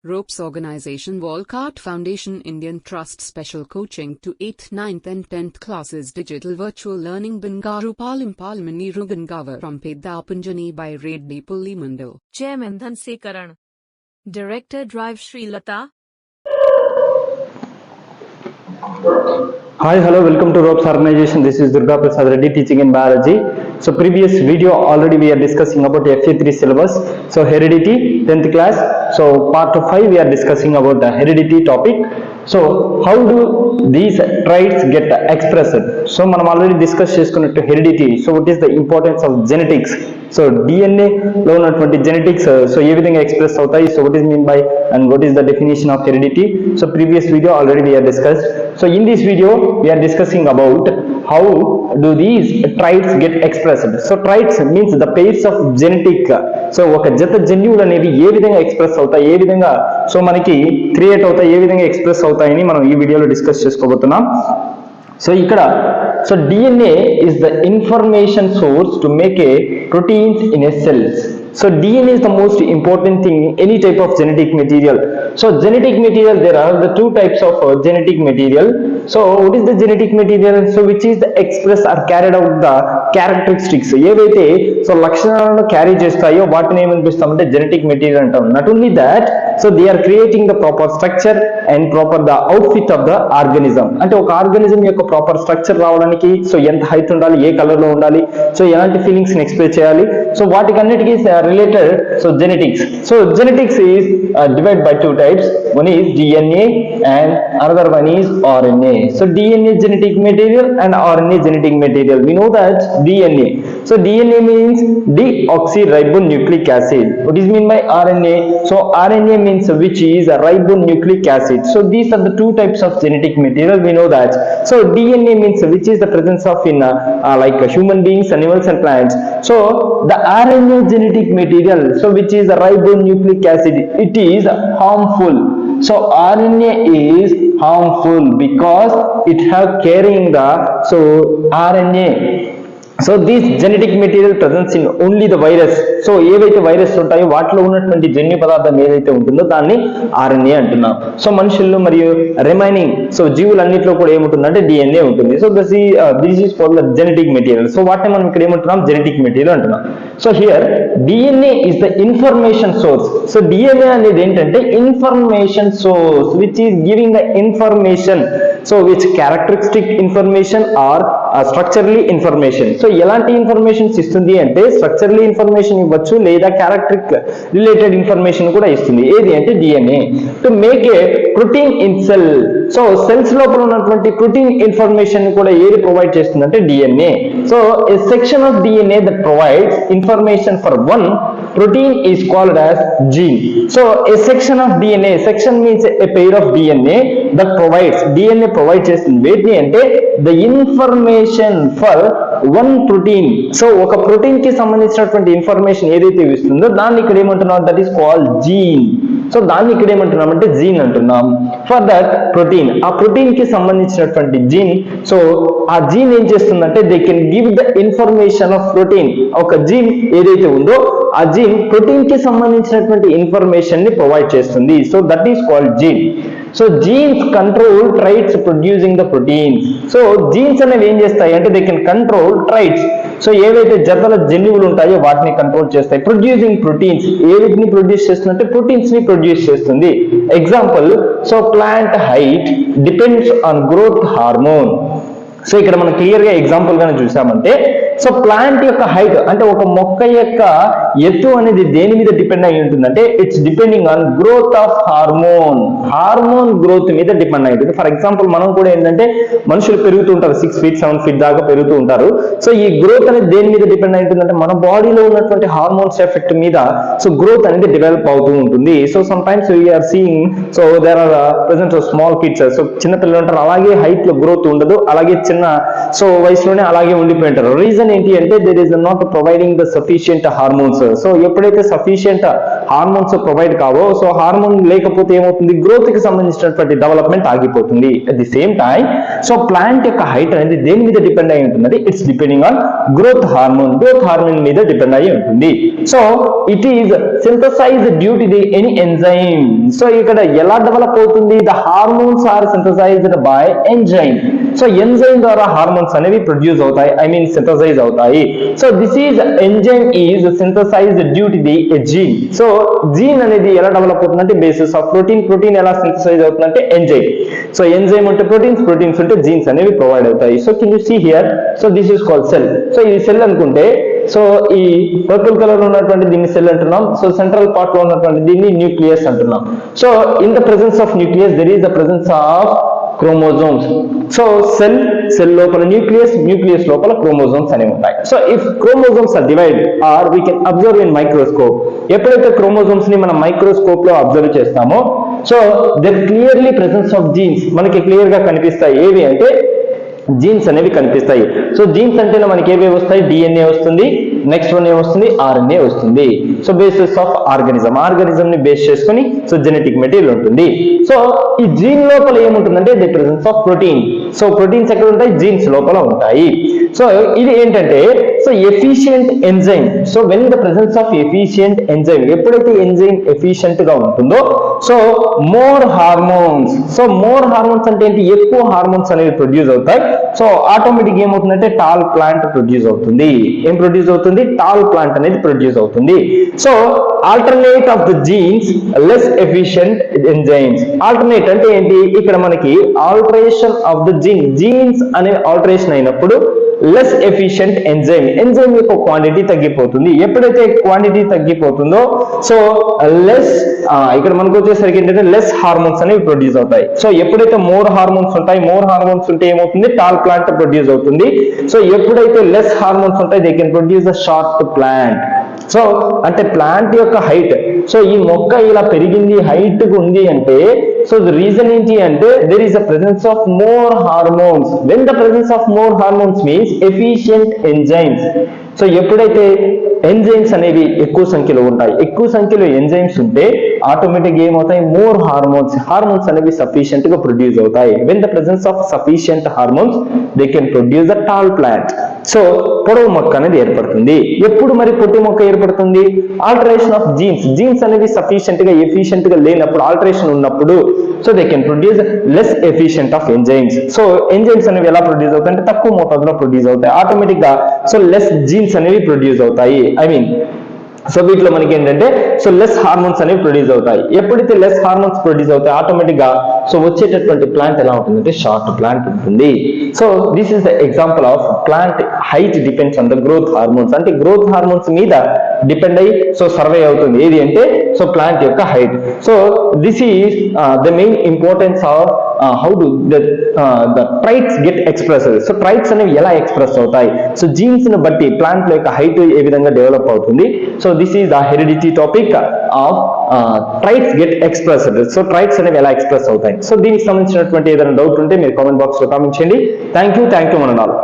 Ropes Organization Walcott Foundation Indian Trust Special Coaching to 8th, 9th and 10th Classes Digital Virtual Learning Bangaru Palimani Rugangavar from Pedapunjani by Reddy Pulli Mandal. Chairman Dhansekaran. Director Drive Sri Lata. Hi, hello, welcome to Ropes Organization. This is Durga Prasad Reddy teaching in biology. So previous video already we are discussing about FA3 syllabus. So heredity 10th class. So part 5 we are discussing about the heredity topic. So how do these traits get expressed? So మనం already discuss చేసుకున్నట్టు heredity. So what is the importance of genetics? So DNA లో ఉన్నటువంటి genetics so ఏ విధంగా express అవుతాయి? So what is mean by and what is the definition of heredity? So previous video already we have discussed. So in this video we are discussing about how do these traits get expressed. So traits means the pairs of genetic. So ఒక జత జన్యువులు అనేవి ఏ విధంగా express అవుతాయి, ఏ విధంగా so మనకి create అవుతాయి, ఏ విధంగా ఎక్స్ప్రెస్ అవుతాయని మనం ఈ వీడియోలో డిస్కస్ చేసుకోబోతున్నాం. సో ఇక్కడ so DNA is the information source to make a proteins in a cells. So DNA is the most important thing in any type of genetic material. So genetic material, there are the two types of genetic material. So what is the genetic material? So which is the express or carried out the characteristics. ఏవైతే so లక్షణాలను carry చేస్తాయో వాటిని ఏమనిపిస్తామంటే genetic material అంటాం. Not only that so they are creating the proper structure and proper the outfit of the organism. అంటే ఒక organism యొక్క proper structure రావడానికి సో ఎంత హైట్ ఉండాలి, ఏ కలర్ లో ఉండాలి, సో ఎలాంటి ఫీలింగ్స్ ని ఎక్స్ప్రెస్ చేయాలి, సో వాటికన్నిటికీ related so genetics. So genetics is divide by two types. One is DNA and another one is RNA. So DNA genetic material and RNA genetic material. We know that DNA. So DNA means deoxyribonucleic acid. What is mean by RNA? So RNA means which is a ribonucleic acid. So these are the two types of genetic material. We know that. So DNA means which is the presence of in like human beings, animals and plants. So the RNA genetic material, so which is a ribonucleic acid, it is harmful. So RNA is harmful because it have carrying the so RNA. So these genetic material presence in only the virus. So ఏవైతే virus ఉంటాయో వాటిలో ఉన్నటువంటి జన్యు పదార్థం ఏదైతే ఉంటుందో దాన్ని RNA అంటున్నాం. సో మనుషుల్లో మరియు రిమైనింగ్ సో జీవులన్నింటిలో కూడా ఏముంటుందంటే డిఎన్ఏ ఉంటుంది. So this is for the genetic material. So వాటిని మనం ఇక్కడ ఏమంటున్నాం జెనెటిక్ మెటీరియల్ అంటున్నాం. So here DNA is the information source. So DNA అనేది ఏంటంటే information source which is giving the information. So which characteristic information are structurally information. So ఎలాంటి informations ఇస్తుంది అంటే స్ట్రక్చరలీ ఇన్ఫర్మేషన్ ఇవ్వచ్చు లేదా క్యారెక్టరిక్ రిలేటెడ్ ఇన్ఫర్మేషన్ కూడా ఇస్తుంది. ఏది అంటే DNA. To make a protein in cell. So cells లోపల ఉన్నటువంటి ప్రోటీన్ ఇన్ఫర్మేషన్ కూడా ఏది ప్రొవైడ్ చేస్తుంది అంటే DNA. So A section of DNA that provides information for one protein is called as gene. So a section of DNA, section means a pair of DNA that provides, DNA provide చేస్తుంది వేటిని అంటే the information for one protein. So ఒక protein కి సంబంధించినటువంటి information ఏదైతే ఇస్తుందో దాన్ని ఇక్కడ ఏమంటున్నాం that is called gene. So దాన్ని ఇక్కడ ఏమంటున్నాం అంటే జీన్ అంటున్నాం. ఫర్ దట్ ప్రోటీన్, ఆ ప్రోటీన్ కి సంబంధించినటువంటి జీన్, సో ఆ జీన్ ఏం చేస్తుందంటే they can give the information of protein. ఒక జీన్ ఏదైతే ఉందో ఆ జీన్ ప్రోటీన్ కి సంబంధించినటువంటి ఇన్ఫర్మేషన్ ని ప్రొవైడ్ చేస్తుంది. So that is called gene. So genes control traits producing the proteins. So genes అనేవి ఏం చేస్తాయి అంటే they can control traits. So ఏవైతే జతల జన్యువులు ఉంటాయో వాటిని కంట్రోల్ చేస్తాయి. ప్రొడ్యూసింగ్ ప్రోటీన్స్, ఏ వీటిని ప్రొడ్యూస్ చేస్తుందంటే ప్రోటీన్స్ ని ప్రొడ్యూస్ చేస్తుంది. Example so plant height depends on growth hormone. So ఇక్కడ మనం క్లియర్ గా ఎగ్జాంపుల్ గానే చూసామంటే సో ప్లాంట్ యొక్క హైట్ అంటే ఒక మొక్క యొక్క ఎత్తు అనేది దేని మీద డిపెండ్ అయి ఉంటుందంటే it's depending on growth of hormone. Hormone growth మీద డిపెండ్ అయి ఉంటుంది. ఫర్ ఎగ్జాంపుల్ మనం కూడా ఏంటంటే మనుషులు పెరుగుతూ ఉంటారు, 6 feet 7 feet దాకా పెరుగుతూ ఉంటారు. సో ఈ గ్రోత్ అనేది దేని మీద డిపెండ్ అయి ఉంటుందంటే మన బాడీలో ఉన్నటువంటి హార్మోన్స్ ఎఫెక్ట్ మీద సో గ్రోత్ అనేది డెవలప్ అవుతూ ఉంటుంది. So some times we are seeing so there are present small kids, so చిన్న పిల్లలు ఉంటారు అలాగే హైట్ లో గ్రోత్ ఉండదు, అలాగే చిన్న సో వయసులోనే అలాగే ఉండిపోయి ఉంటారు. రీజన్ రీజన్ ఏంటి అంటే there is not providing the sufficient hormones. So ఎప్పుడైతే సఫిషియంట్ హార్మోన్స్ ప్రొవైడ్ కావో, సో హార్మోన్ లేకపోతే ఏమవుతుంది, గ్రోత్ కి సంబంధించినటువంటి డెవలప్మెంట్ ఆగిపోతుంది. At the same time so plant యొక్క హైట్ అనేది దేని మీద డిపెండ్ అయి ఉంటుంది, it's depending on growth hormone మీద డిపెండ్ అయి ఉంటుంది. So it is synthesized due to the any enzyme. So ఇక్కడ ఎలా డెవలప్ అవుతుంది, the hormones are synthesized by enzyme. So enzyme ద్వారా హార్మోన్స్ అనేవి ప్రొడ్యూస్ అవుతాయి, ఐ మీన్ సింథసైజ్ అవుతాయి. So this is enzyme is synthesized due to the gene. So gene అనేది ఎలా develop అవుతుందంటే బేసిస్ ఆఫ్ ప్రోటీన్. ప్రోటీన్ ఎలా synthesize అవుతుందంటే enzyme. So enzyme ఉంటే ప్రోటీన్స్, ప్రోటీన్స్ ఉంటే జీన్స్ అనేవి ప్రొవైడ్ అవుతాయి. So can you see here, so this is called cell. So ఇది సెల్ అనుకుంటే, సో ఈ పర్పుల్ కలర్ లో ఉన్నటువంటి దీన్ని సెల్ అంటున్నాం. సో సెంట్రల్ పార్ట్ లో ఉన్నటువంటి దీన్ని న్యూక్లియస్ అంటున్నాం. So in the presence of nucleus there is the presence of chromosomes. So cell లోపల న్యూక్లియస్ లోపల క్రోమోజోమ్స్ అనేవి ఉంటాయి. So if chromosomes are divide are we can observe in microscope. ఎప్పుడైతే chromosomes ని మనం మైక్రోస్కోప్ లో అబ్జర్వ్ చేస్తామో, so there clearly presence of genes మనకి క్లియర్ గా కనిపిస్తాయి. ఏవి అంటే జీన్స్ అనేవి కనిపిస్తాయి. సో జీన్స్ అంటే మనకి ఏవేవి వస్తాయి, డిఎన్ఏ వస్తుంది, నెక్స్ట్ వన్ ఏమొస్తుంది, ఆర్ఎన్ఏ వస్తుంది. సో బేసిస్ ఆఫ్ ఆర్గానిజం ని బేస్ చేసుకుని సో జెనెటిక్ మెటీరియల్ ఉంటుంది. సో ఈ జీన్ లోపల ఏముంటుందంటే the presence of protein. So proteins ఎక్కడ ఉంటాయి, జీన్స్ లోపల ఉంటాయి. సో ఇది ఏంటంటే so efficient enzyme. So when the presence of efficient enzyme, ఎప్పుడైతే ఎంజైమ్ ఎఫిషియంట్ గా ఉంటుందో so more hormones. So more hormones అంటే ఏంటి, ఎక్కువ హార్మోన్స్ అనేవి ప్రొడ్యూస్ అవుతాయి. సో ఆటోమేటిక్ ఏమవుతుందంటే టాల్ ప్లాంట్ ప్రొడ్యూస్ అవుతుంది. ఏం ప్రొడ్యూస్ అవుతుంది, టాల్ ప్లాంట్ అనేది ప్రొడ్యూస్ అవుతుంది. So alternate of the jeans less efficient enzymes. Alternate అంటే ఏంటి, ఇక్కడ మనకి ఆల్టరేషన్ ఆఫ్ ద జీన్స్ అనే ఆల్టరేషన్ అయినప్పుడు లెస్ ఎఫిషియంట్ ఎంజైమ్ యొక్క క్వాంటిటీ తగ్గిపోతుంది. ఎప్పుడైతే క్వాంటిటీ తగ్గిపోతుందో సో లెస్ ఇక్కడ మనకు వచ్చేసరికి ఏంటంటే లెస్ హార్మోన్స్ అనేవి ప్రొడ్యూస్ అవుతాయి. సో ఎప్పుడైతే మోర్ హార్మోన్స్ ఉంటాయి, మోర్ హార్మోన్స్ ఉంటే ఏమవుతుంది, టాల్ ప్లాంట్ ప్రొడ్యూస్ అవుతుంది. సో ఎప్పుడైతే లెస్ హార్మోన్స్ ఉంటాయి they can produce a short plant. So అంటే ప్లాంట్ యొక్క హైట్, సో ఈ మొక్క ఇలా పెరిగింది, హైట్ ఉంది అంటే సో ద రీజన్ ఏంటి అంటే there is a presence of more hormones. When the presence of more hormones means efficient enzymes. So ఎప్పుడైతే ఎంజైమ్స్ అనేవి ఎక్కువ సంఖ్యలో ఉంటాయి, ఎక్కువ సంఖ్యలో ఎంజైమ్స్ ఉంటే ఆటోమేటిక్ ఏమవుతాయి, మోర్ హార్మోన్స్ అనేవి సఫిషియెంట్ గా ప్రొడ్యూస్ అవుతాయి. When the presence of sufficient hormones they can produce a tall plant. So పొడవు మొక్క అనేది ఏర్పడుతుంది. ఎప్పుడు మరి పొట్టి మొక్క ఏర్పడుతుంది, ఆల్టరేషన్ ఆఫ్ జీన్స్ అనేవి సఫిషియెంట్ గా ఎఫిషియెంట్ గా లేనప్పుడు, ఆల్టరేషన్ ఉన్నప్పుడు so they can produce less efficient of enzymes. So enzymes అనేవి ఎలా ప్రొడ్యూస్ అవుతాయి అంటే తక్కువ మోతాదులో ప్రొడ్యూస్ అవుతాయి. ఆటోమేటిక్ గా సో లెస్ జీన్స్ అనేవి ప్రొడ్యూస్ అవుతాయి. ఐ మీన్ సో వీటిలో మనకి ఏంటంటే సో లెస్ హార్మోన్స్ అనేవి ప్రొడ్యూస్ అవుతాయి. ఎప్పుడైతే లెస్ హార్మోన్స్ ప్రొడ్యూస్ అవుతాయి ఆటోమేటిక్ గా సో వచ్చేటటువంటి ప్లాంట్ ఎలా ఉంటుందంటే షార్ట్ ప్లాంట్ ఉంటుంది. So this is the example of plant height depends on the growth hormones. అంటే గ్రోత్ హార్మోన్స్ మీద డిపెండ్ అయ్యి సో సర్వే అవుతుంది ఏది అంటే సో ప్లాంట్ యొక్క height. So this is the main importance of how do the traits get expressed. So traits అనేవి ఎలా express అవుతాయి, సో జీన్స్ ని బట్టి ప్లాంట్ యొక్క హైట్ ఏ విధంగా డెవలప్ అవుతుంది. So this is the heredity topic of traits get expressed. So traits అనేవి ఎలా ఎక్స్ప్రెస్ అవుతాయి. సో దీనికి సంబంధించినటువంటి ఏదైనా డౌట్ ఉంటే మీరు కామెంట్ బాక్స్ లో కామెంట్ చేయండి. Thank you one and all.